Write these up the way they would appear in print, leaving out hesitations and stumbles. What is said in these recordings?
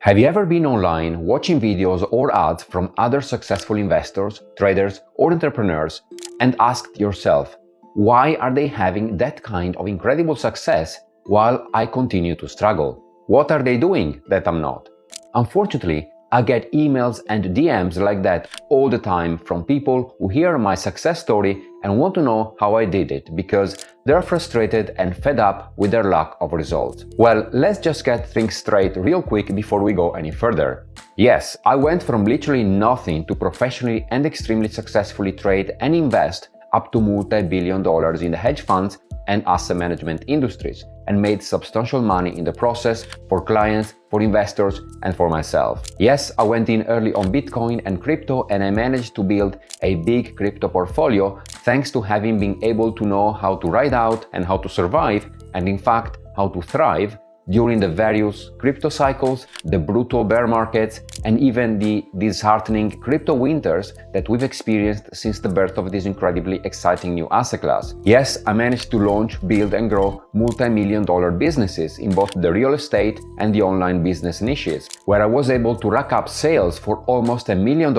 Have you ever been online watching videos or ads from other successful investors, traders, or entrepreneurs and asked yourself, why are they having that kind of incredible success while I continue to struggle? What are they doing that I'm not? Unfortunately, I get emails and DMs like that all the time from people who hear my success story and want to know how I did it because they're frustrated and fed up with their lack of results. Well, let's just get things straight real quick before we go any further. Yes, I went from literally nothing to professionally and extremely successfully trade and invest up to multi-billion dollars in the hedge funds and asset management industries, and made substantial money in the process for clients, for investors, and for myself. Yes, I went in early on Bitcoin and crypto, and I managed to build a big crypto portfolio thanks to having been able to know how to ride out and how to survive, and in fact, how to thrive during the various crypto cycles, the brutal bear markets, and even the disheartening crypto winters that we've experienced since the birth of this incredibly exciting new asset class. Yes, I managed to launch, build, and grow multi-million-dollar businesses in both the real estate and the online business niches, where I was able to rack up sales for almost $1 million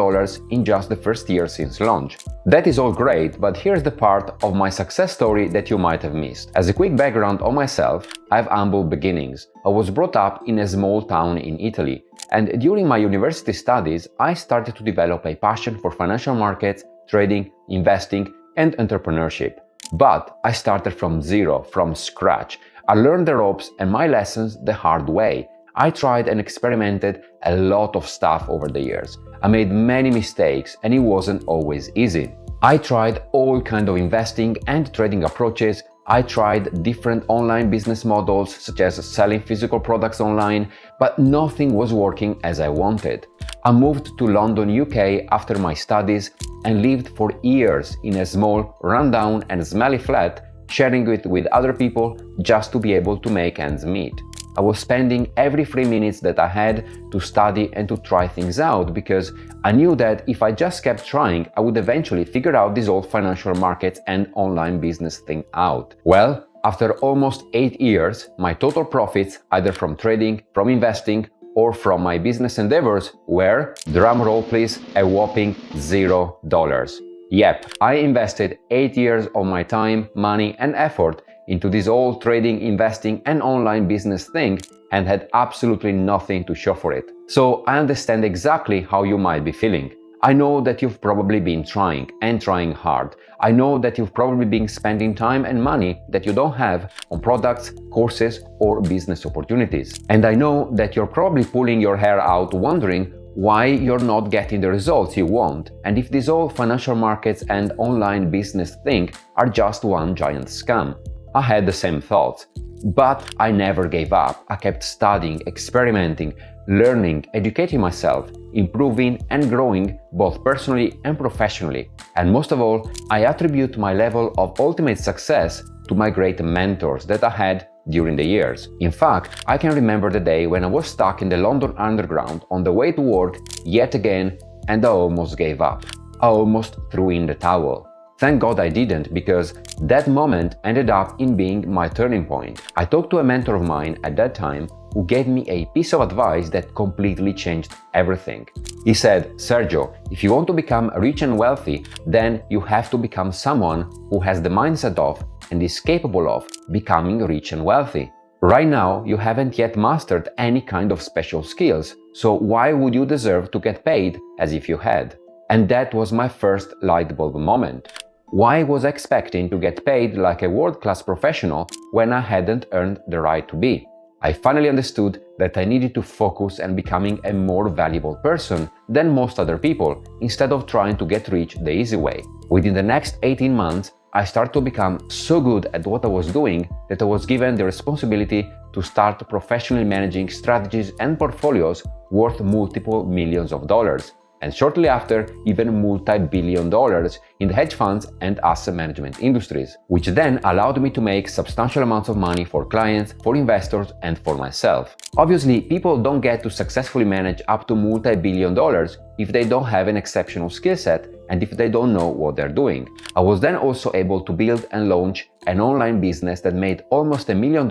in just the first year since launch. That is all great, but here's the part of my success story that you might have missed. As a quick background on myself, I have humble beginnings. I was brought up in a small town in Italy, and during my university studies, I started to develop a passion for financial markets, trading, investing, and entrepreneurship. But I started from zero, from scratch. I learned the ropes and my lessons the hard way. I tried and experimented a lot of stuff over the years. I made many mistakes, and it wasn't always easy. I tried all kinds of investing and trading approaches. I tried different online business models, such as selling physical products online, but nothing was working as I wanted. I moved to London, UK after my studies and lived for years in a small, rundown and smelly flat, sharing it with other people just to be able to make ends meet. I was spending every 3 minutes that I had to study and to try things out because I knew that if I just kept trying, I would eventually figure out this whole financial markets and online business thing out. Well, after almost 8 years, my total profits, either from trading, from investing, or from my business endeavors were, drumroll please, a whopping $0. Yep, I invested 8 years of my time, money, and effort into this whole trading, investing, and online business thing and had absolutely nothing to show for it. So I understand exactly how you might be feeling. I know that you've probably been trying and trying hard. I know that you've probably been spending time and money that you don't have on products, courses, or business opportunities. And I know that you're probably pulling your hair out wondering why you're not getting the results you want, and if this whole financial markets and online business thing are just one giant scam. I had the same thoughts, but I never gave up. I kept studying, experimenting, learning, educating myself, improving and growing both personally and professionally. And most of all, I attribute my level of ultimate success to my great mentors that I had during the years. In fact, I can remember the day when I was stuck in the London Underground on the way to work yet again, and I almost gave up. I almost threw in the towel. Thank God I didn't, because that moment ended up in being my turning point. I talked to a mentor of mine at that time who gave me a piece of advice that completely changed everything. He said, Sergio, if you want to become rich and wealthy, then you have to become someone who has the mindset of and is capable of becoming rich and wealthy. Right now, you haven't yet mastered any kind of special skills, so why would you deserve to get paid as if you had? And that was my first light bulb moment. Why was I expecting to get paid like a world-class professional when I hadn't earned the right to be? I finally understood that I needed to focus on becoming a more valuable person than most other people, instead of trying to get rich the easy way. Within the next 18 months, I started to become so good at what I was doing that I was given the responsibility to start professionally managing strategies and portfolios worth multiple millions of dollars, and shortly after, even multi-billion dollars in the hedge funds and asset management industries, which then allowed me to make substantial amounts of money for clients, for investors, and for myself. Obviously, people don't get to successfully manage up to multi-billion dollars if they don't have an exceptional skill set and if they don't know what they're doing. I was then also able to build and launch an online business that made almost $1 million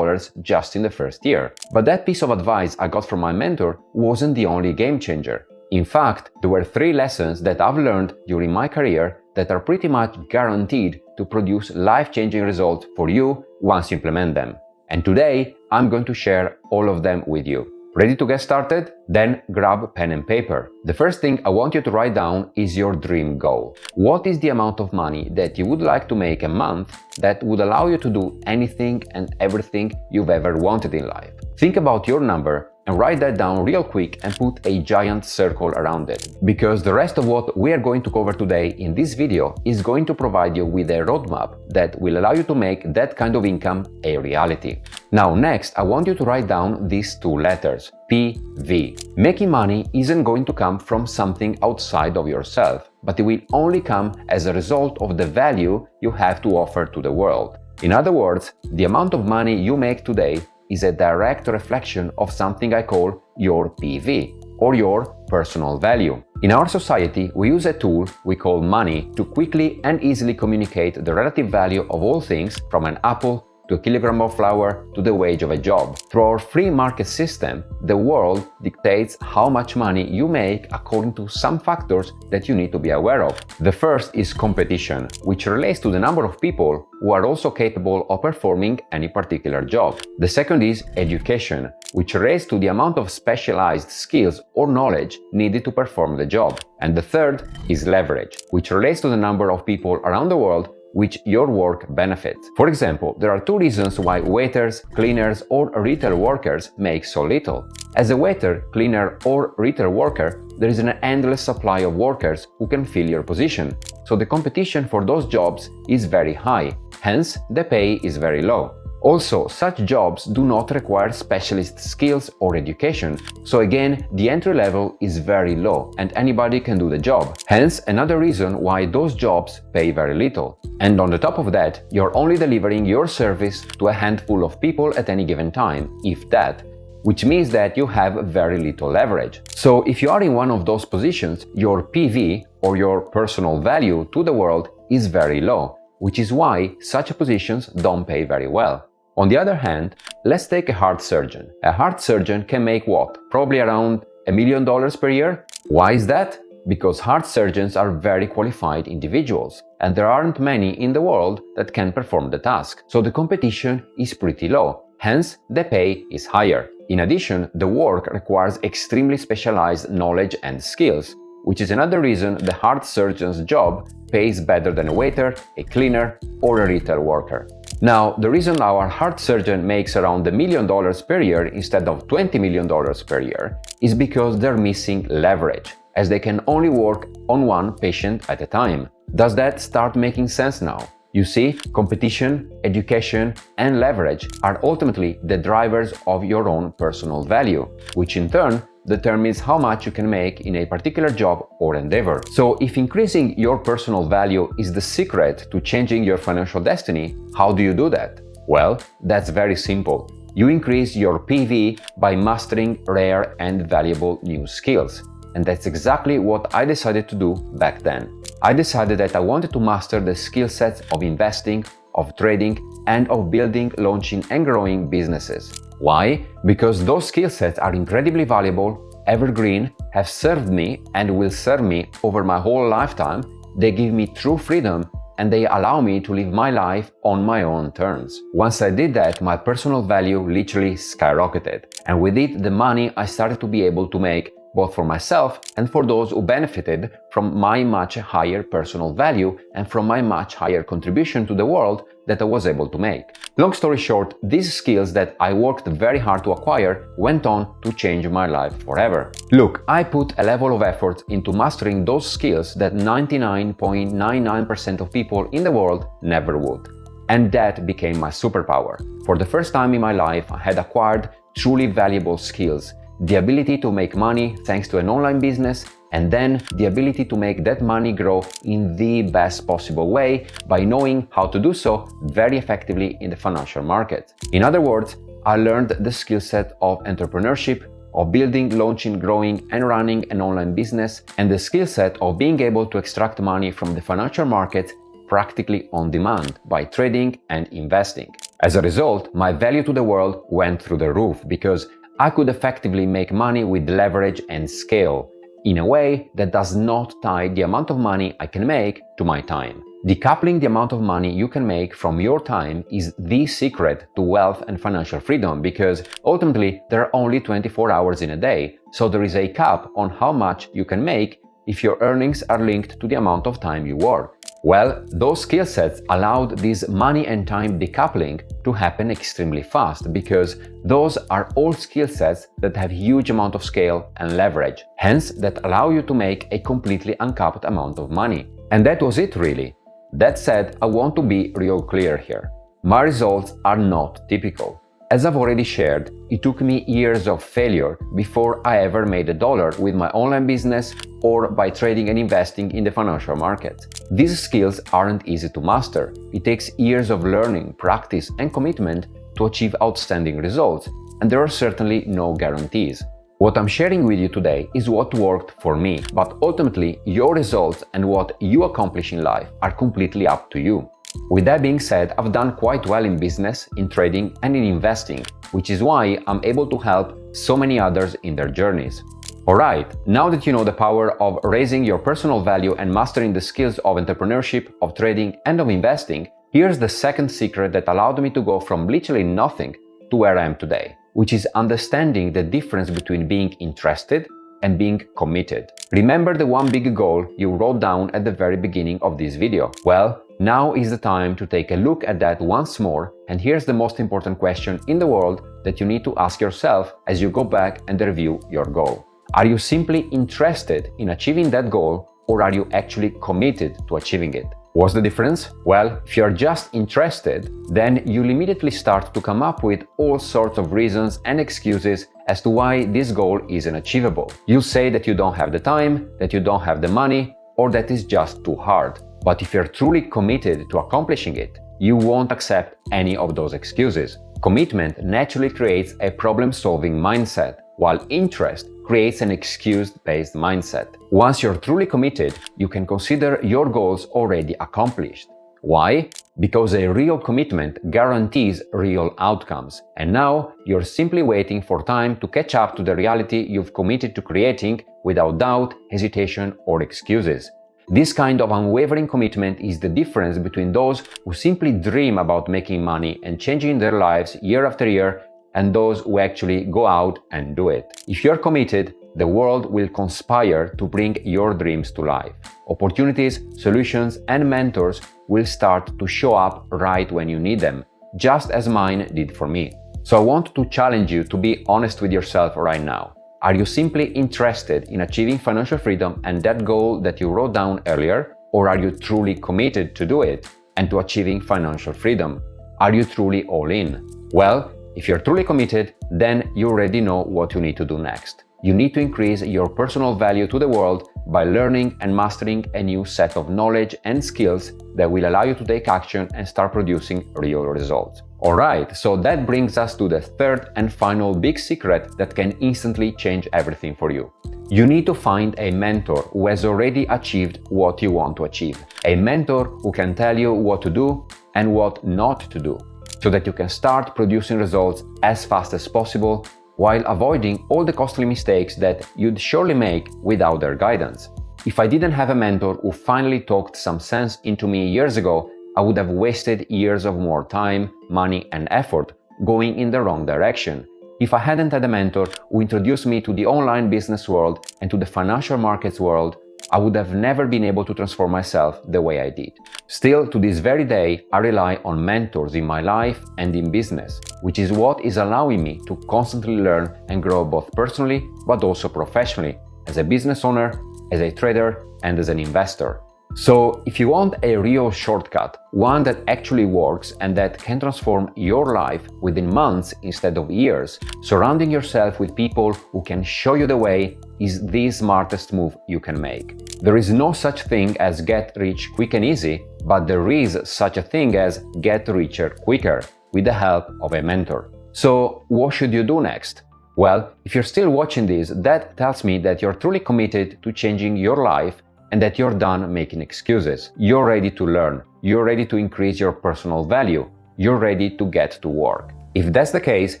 just in the first year. But that piece of advice I got from my mentor wasn't the only game changer. In fact, there were 3 lessons that I've learned during my career that are pretty much guaranteed to produce life-changing results for you once you implement them. And today, I'm going to share all of them with you. Ready to get started? Then grab pen and paper. The first thing I want you to write down is your dream goal. What is the amount of money that you would like to make a month that would allow you to do anything and everything you've ever wanted in life? Think about your number and write that down real quick and put a giant circle around it. Because the rest of what we are going to cover today in this video is going to provide you with a roadmap that will allow you to make that kind of income a reality. Now next, I want you to write down these 2 letters, PV. Making money isn't going to come from something outside of yourself, but it will only come as a result of the value you have to offer to the world. In other words, the amount of money you make today is a direct reflection of something I call your PV, or your personal value. In our society, we use a tool we call money to quickly and easily communicate the relative value of all things, from an apple to a kilogram of flour to the wage of a job. Through our free market system, the world dictates how much money you make according to some factors that you need to be aware of. The first is competition, which relates to the number of people who are also capable of performing any particular job. The second is education, which relates to the amount of specialized skills or knowledge needed to perform the job. And the third is leverage, which relates to the number of people around the world which your work benefits. For example, there are 2 reasons why waiters, cleaners, or retail workers make so little. As a waiter, cleaner, or retail worker, there is an endless supply of workers who can fill your position, so the competition for those jobs is very high, hence the pay is very low. Also, such jobs do not require specialist skills or education, so again, the entry level is very low and anybody can do the job. Hence, another reason why those jobs pay very little. And on the top of that, you're only delivering your service to a handful of people at any given time, if that, which means that you have very little leverage. So if you are in one of those positions, your PV, or your personal value to the world, is very low, which is why such positions don't pay very well. On the other hand, let's take a heart surgeon. A heart surgeon can make what? Probably around $1 million per year? Why is that? Because heart surgeons are very qualified individuals, and there aren't many in the world that can perform the task. So the competition is pretty low, hence the pay is higher. In addition, the work requires extremely specialized knowledge and skills, which is another reason the heart surgeon's job pays better than a waiter, a cleaner, or a retail worker. Now, the reason our heart surgeon makes around $1 million per year instead of $20 million per year is because they're missing leverage, as they can only work on one patient at a time. Does that start making sense now? You see, competition, education, and leverage are ultimately the drivers of your own personal value, which in turn determines how much you can make in a particular job or endeavor. So if increasing your personal value is the secret to changing your financial destiny, how do you do that? Well, that's very simple. You increase your PV by mastering rare and valuable new skills. And that's exactly what I decided to do back then. I decided that I wanted to master the skill sets of investing, of trading, and of building, launching, and growing businesses. Why? Because those skill sets are incredibly valuable, evergreen, have served me and will serve me over my whole lifetime. They give me true freedom and they allow me to live my life on my own terms. Once I did that, my personal value literally skyrocketed. And with it, the money I started to be able to make, both for myself and for those who benefited from my much higher personal value and from my much higher contribution to the world that I was able to make. Long story short, these skills that I worked very hard to acquire went on to change my life forever. Look, I put a level of effort into mastering those skills that 99.99% of people in the world never would. And that became my superpower. For the first time in my life, I had acquired truly valuable skills. The ability to make money thanks to an online business, and then the ability to make that money grow in the best possible way by knowing how to do so very effectively in the financial market. In other words, I learned the skill set of entrepreneurship, of building, launching, growing, and running an online business, and the skill set of being able to extract money from the financial markets practically on demand by trading and investing. As a result, my value to the world went through the roof because I could effectively make money with leverage and scale in a way that does not tie the amount of money I can make to my time. Decoupling the amount of money you can make from your time is the secret to wealth and financial freedom because ultimately there are only 24 hours in a day, so there is a cap on how much you can make if your earnings are linked to the amount of time you work. Well, those skill sets allowed this money and time decoupling to happen extremely fast because those are all skill sets that have huge amount of scale and leverage, hence that allow you to make a completely uncapped amount of money. And that was it really. That said, I want to be real clear here. My results are not typical. As I've already shared, it took me years of failure before I ever made $1 with my online business or by trading and investing in the financial markets. These skills aren't easy to master. It takes years of learning, practice, and commitment to achieve outstanding results, and there are certainly no guarantees. What I'm sharing with you today is what worked for me, but ultimately your results and what you accomplish in life are completely up to you. With that being said, I've done quite well in business, in trading, and in investing, which is why I'm able to help so many others in their journeys. Alright, now that you know the power of raising your personal value and mastering the skills of entrepreneurship, of trading, and of investing, here's the second secret that allowed me to go from literally nothing to where I am today, which is understanding the difference between being interested and being committed. Remember the one big goal you wrote down at the very beginning of this video? Well, now is the time to take a look at that once more, and here's the most important question in the world that you need to ask yourself as you go back and review your goal. Are you simply interested in achieving that goal, or are you actually committed to achieving it? What's the difference? Well, if you're just interested, then you'll immediately start to come up with all sorts of reasons and excuses as to why this goal isn't achievable. You'll say that you don't have the time, that you don't have the money, or that it's just too hard. But if you're truly committed to accomplishing it, you won't accept any of those excuses. Commitment naturally creates a problem-solving mindset, while interest creates an excuse-based mindset. Once you're truly committed, you can consider your goals already accomplished. Why? Because a real commitment guarantees real outcomes, and now you're simply waiting for time to catch up to the reality you've committed to creating without doubt, hesitation, or excuses. This kind of unwavering commitment is the difference between those who simply dream about making money and changing their lives year after year and those who actually go out and do it. If you're committed, the world will conspire to bring your dreams to life. Opportunities, solutions, and mentors will start to show up right when you need them, just as mine did for me. So I want to challenge you to be honest with yourself right now. Are you simply interested in achieving financial freedom and that goal that you wrote down earlier, or are you truly committed to do it and to achieving financial freedom? Are you truly all in? Well, if you're truly committed, then you already know what you need to do next. You need to increase your personal value to the world by learning and mastering a new set of knowledge and skills that will allow you to take action and start producing real results. Alright, so that brings us to the third and final big secret that can instantly change everything for you. You need to find a mentor who has already achieved what you want to achieve. A mentor who can tell you what to do and what not to do, so that you can start producing results as fast as possible while avoiding all the costly mistakes that you'd surely make without their guidance. If I didn't have a mentor who finally talked some sense into me years ago, I would have wasted years of more time, money, and effort going in the wrong direction. If I hadn't had a mentor who introduced me to the online business world and to the financial markets world, I would have never been able to transform myself the way I did. Still, to this very day, I rely on mentors in my life and in business, which is what is allowing me to constantly learn and grow both personally but also professionally, as a business owner, as a trader, and as an investor. So, if you want a real shortcut, one that actually works and that can transform your life within months instead of years, surrounding yourself with people who can show you the way is the smartest move you can make. There is no such thing as get rich quick and easy, but there is such a thing as get richer quicker with the help of a mentor. So, what should you do next? Well, if you're still watching this, that tells me that you're truly committed to changing your life and that you're done making excuses. You're ready to learn. You're ready to increase your personal value. You're ready to get to work. If that's the case,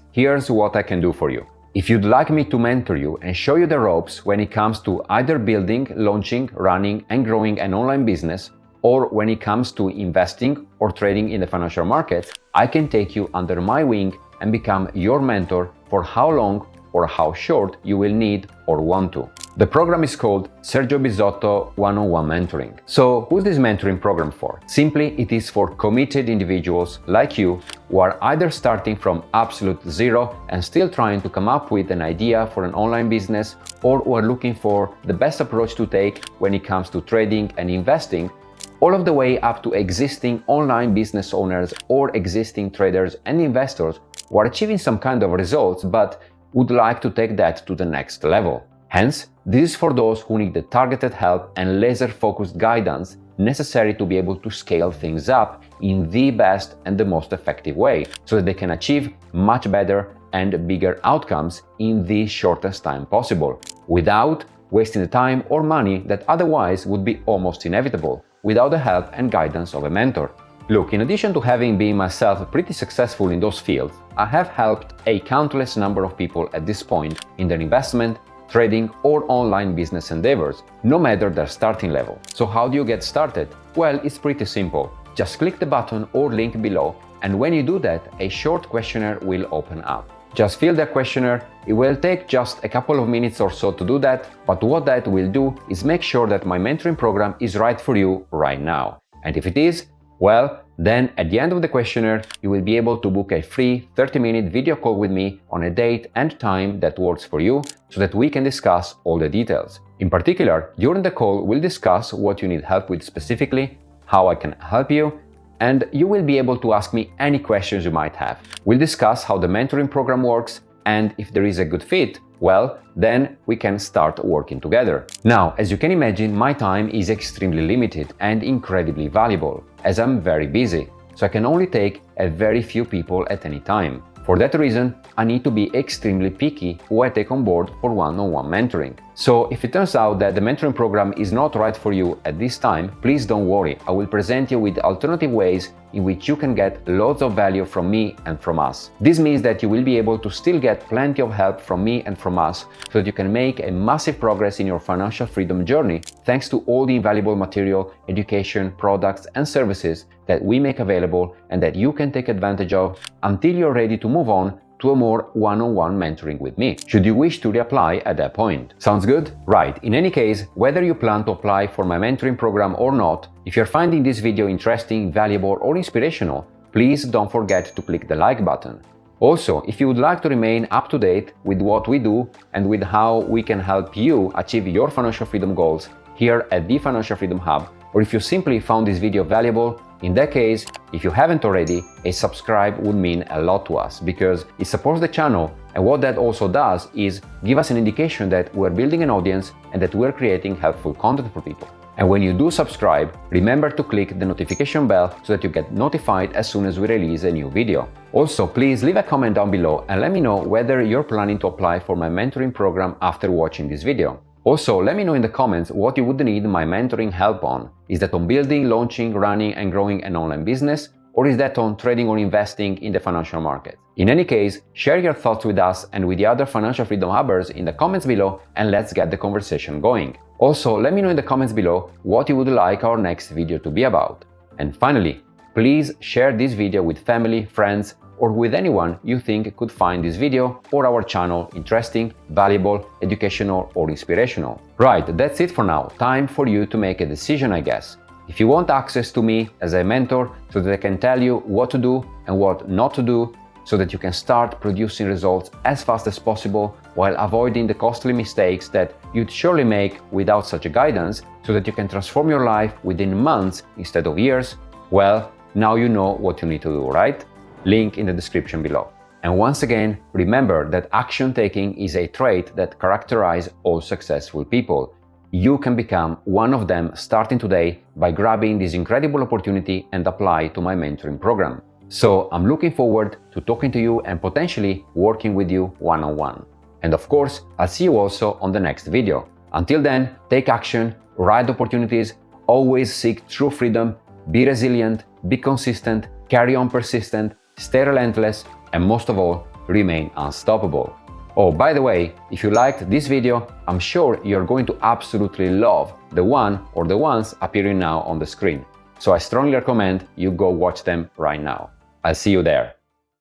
here's what I can do for you. If you'd like me to mentor you and show you the ropes when it comes to either building, launching, running, and growing an online business, or when it comes to investing or trading in the financial markets, I can take you under my wing and become your mentor for how long or how short you will need or want to. The program is called Sergio Bisotto One-on-One Mentoring. So who's this mentoring program for? Simply, it is for committed individuals like you who are either starting from absolute zero and still trying to come up with an idea for an online business, or who are looking for the best approach to take when it comes to trading and investing, all of the way up to existing online business owners or existing traders and investors who are achieving some kind of results but would like to take that to the next level. Hence, this is for those who need the targeted help and laser-focused guidance necessary to be able to scale things up in the best and the most effective way, so that they can achieve much better and bigger outcomes in the shortest time possible, without wasting the time or money that otherwise would be almost inevitable, without the help and guidance of a mentor. Look, in addition to having been myself pretty successful in those fields, I have helped a countless number of people at this point in their investment, trading, or online business endeavors, no matter their starting level. So how do you get started? Well, it's pretty simple. Just click the button or link below, and when you do that, a short questionnaire will open up. Just fill the questionnaire. It will take just a couple of minutes or so to do that, but what that will do is make sure that my mentoring program is right for you right now. And if it is, well, then at the end of the questionnaire, you will be able to book a free 30-minute video call with me on a date and time that works for you, so that we can discuss all the details. In particular, during the call, we'll discuss what you need help with specifically, how I can help you, and you will be able to ask me any questions you might have. We'll discuss how the mentoring program works, and if there is a good fit, well, then we can start working together. Now, as you can imagine, my time is extremely limited and incredibly valuable, as I'm very busy, so I can only take a very few people at any time. For that reason, I need to be extremely picky who I take on board for one-on-one mentoring. So if it turns out that the mentoring program is not right for you at this time, please don't worry. I will present you with alternative ways in which you can get loads of value from me and from us. This means that you will be able to still get plenty of help from me and from us, so that you can make a massive progress in your financial freedom journey, thanks to all the invaluable material, education, products, and services that we make available and that you can take advantage of until you're ready to move on to a more one-on-one mentoring with me, should you wish to reapply at that point. Sounds good? Right. In any case, whether you plan to apply for my mentoring program or not, if you're finding this video interesting, valuable, or inspirational, please don't forget to click the like button. Also, if you would like to remain up to date with what we do and with how we can help you achieve your financial freedom goals here at the Financial Freedom Hub, or if you simply found this video valuable, in that case, if you haven't already, a subscribe would mean a lot to us, because it supports the channel, and what that also does is give us an indication that we're building an audience and that we're creating helpful content for people. And when you do subscribe, remember to click the notification bell so that you get notified as soon as we release a new video. Also, please leave a comment down below and let me know whether you're planning to apply for my mentoring program after watching this video. Also, let me know in the comments what you would need my mentoring help on. Is that on building, launching, running, and growing an online business? Or is that on trading or investing in the financial market? In any case, share your thoughts with us and with the other Financial Freedom Hubbers in the comments below, and let's get the conversation going. Also, let me know in the comments below what you would like our next video to be about. And finally, please share this video with family, friends, or with anyone you think could find this video or our channel interesting, valuable, educational, or inspirational. Right, that's it for now. Time for you to make a decision, I guess. If you want access to me as a mentor so that I can tell you what to do and what not to do, so that you can start producing results as fast as possible while avoiding the costly mistakes that you'd surely make without such a guidance, so that you can transform your life within months instead of years, well, now you know what you need to do, right? Link in the description below. And once again, remember that action taking is a trait that characterizes all successful people. You can become one of them starting today by grabbing this incredible opportunity and apply to my mentoring program. So I'm looking forward to talking to you and potentially working with you one-on-one. And of course, I'll see you also on the next video. Until then, take action, ride opportunities, always seek true freedom, be resilient, be consistent, carry on persistent, stay relentless, and most of all, remain unstoppable. Oh, by the way, if you liked this video, I'm sure you're going to absolutely love the one or the ones appearing now on the screen. So I strongly recommend you go watch them right now. I'll see you there.